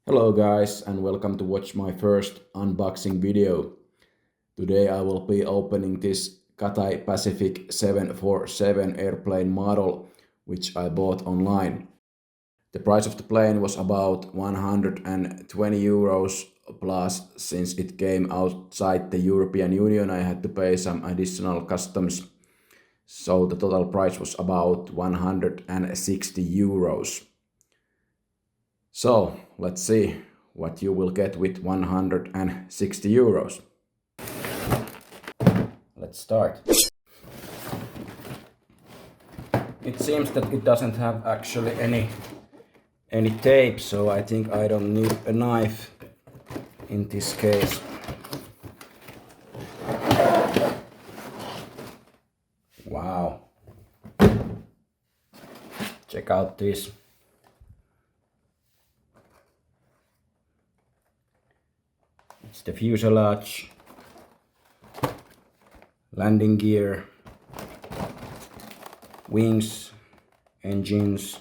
Hello guys and welcome to watch my first unboxing video. Today I will be opening this Cathay Pacific 747 airplane model which I bought online. The price of the plane was about 120 euros plus since it came outside the European Union I had to pay some additional customs. So the total price was about 160 euros. So let's see what you will get with 160 euros. Let's start. It seems that it doesn't have actually any tape, so I think I don't need a knife in this case. Wow. Check out this. It's the fuselage, landing gear, wings, engines,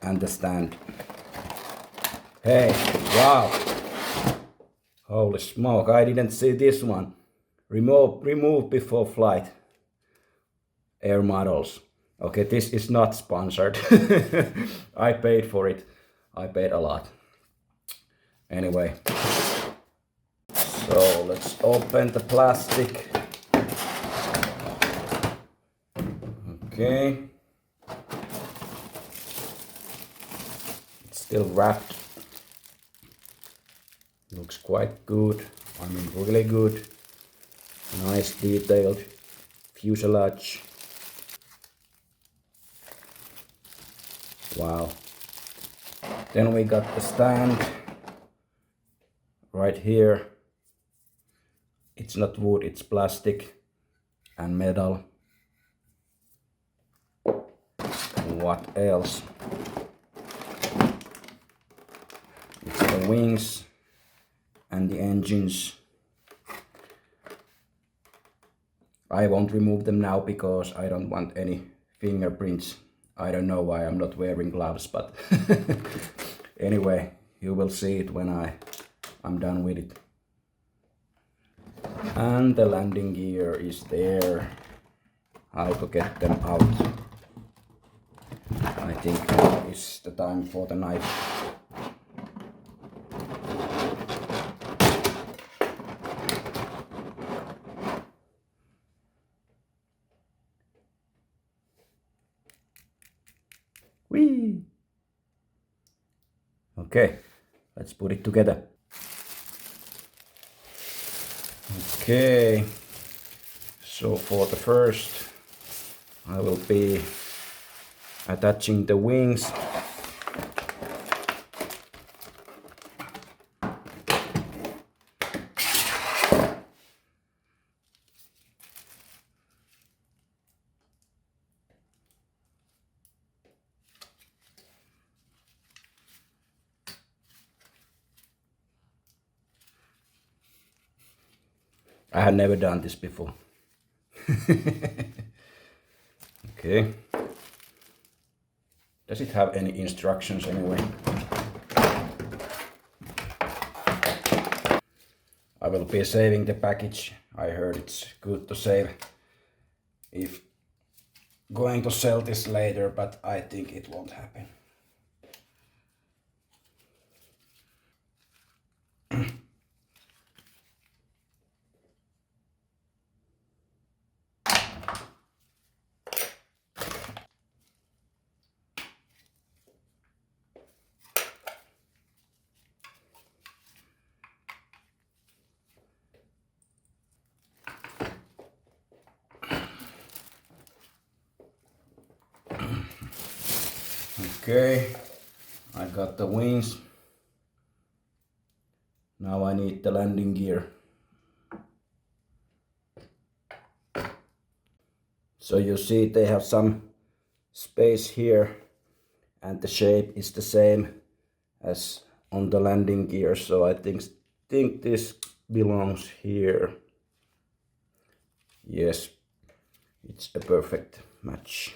and the stand. Hey, wow! Holy smoke, I didn't see this one. Remove before flight. Air models. Okay, this is not sponsored. I paid for it. I paid a lot. Anyway, so let's open the plastic. Okay. It's still wrapped. Looks quite good. I mean, really good. Nice detailed fuselage. Wow. Then we got the stand. Right here, it's not wood, it's plastic and metal. What else? It's the wings and the engines. I won't remove them now because I don't want any fingerprints. I don't know why I'm not wearing gloves, but anyway, you will see it when I'm done with it. And the landing gear is there. How to get them out? I think it's the time for the knife. Whee! Okay, let's put it together. Okay, so for the first, I will be attaching the wings. I have never done this before. Okay. Does it have any instructions anyway? I will be saving the package. I heard it's good to save if going to sell this later, but I think it won't happen. Okay, I got the wings. Now I need the landing gear. So you see they have some space here and the shape is the same as on the landing gear, so I think this belongs here. Yes, it's a perfect match.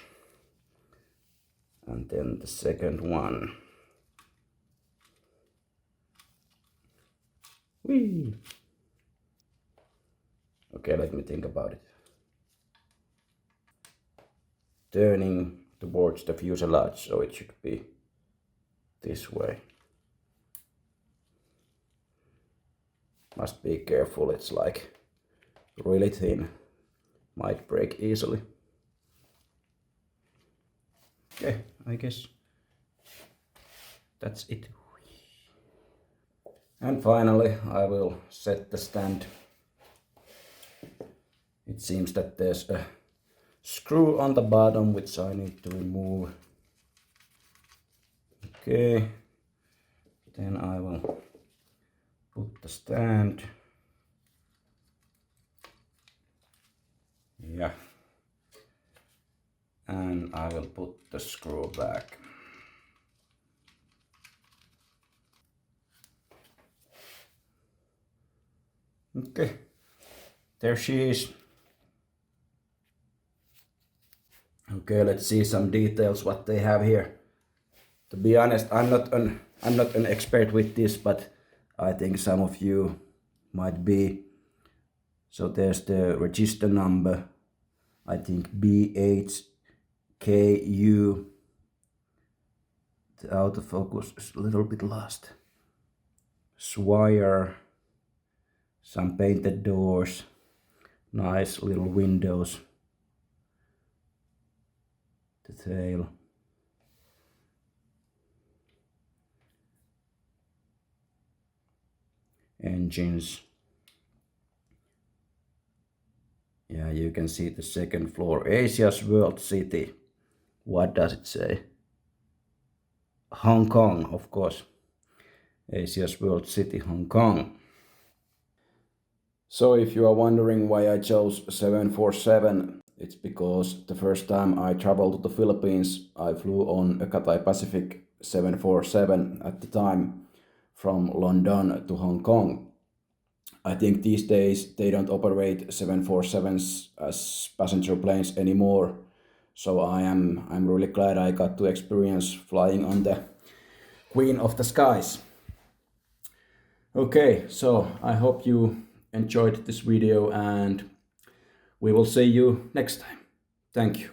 And then the second one. Whee! Okay, let me think about it. Turning towards the fuselage, so it should be this way. Must be careful, it's like really thin, might break easily. Okay, I guess that's it. And finally, I will set the stand. It seems that there's a screw on the bottom which I need to remove. Okay, then I will put the stand. Yeah. And I will put the screw back. Okay, there she is. Okay, let's see some details what they have here. To be honest, I'm not an expert with this, but I think some of you might be. So there's the register number, I think B-HKU. The autofocus is a little bit lost. Swire, some painted doors, nice little windows. The tail. Engines. Yeah, you can see the second floor. Asia's World City. What does it say? Hong Kong, of course. Asia's World City, Hong Kong. So if you are wondering why I chose 747, it's because the first time I traveled to the Philippines, I flew on a Cathay Pacific 747 at the time from London to Hong Kong. I think these days they don't operate 747s as passenger planes anymore. So I'm really glad I got to experience flying on the Queen of the Skies. Okay, so I hope you enjoyed this video and we will see you next time. Thank you.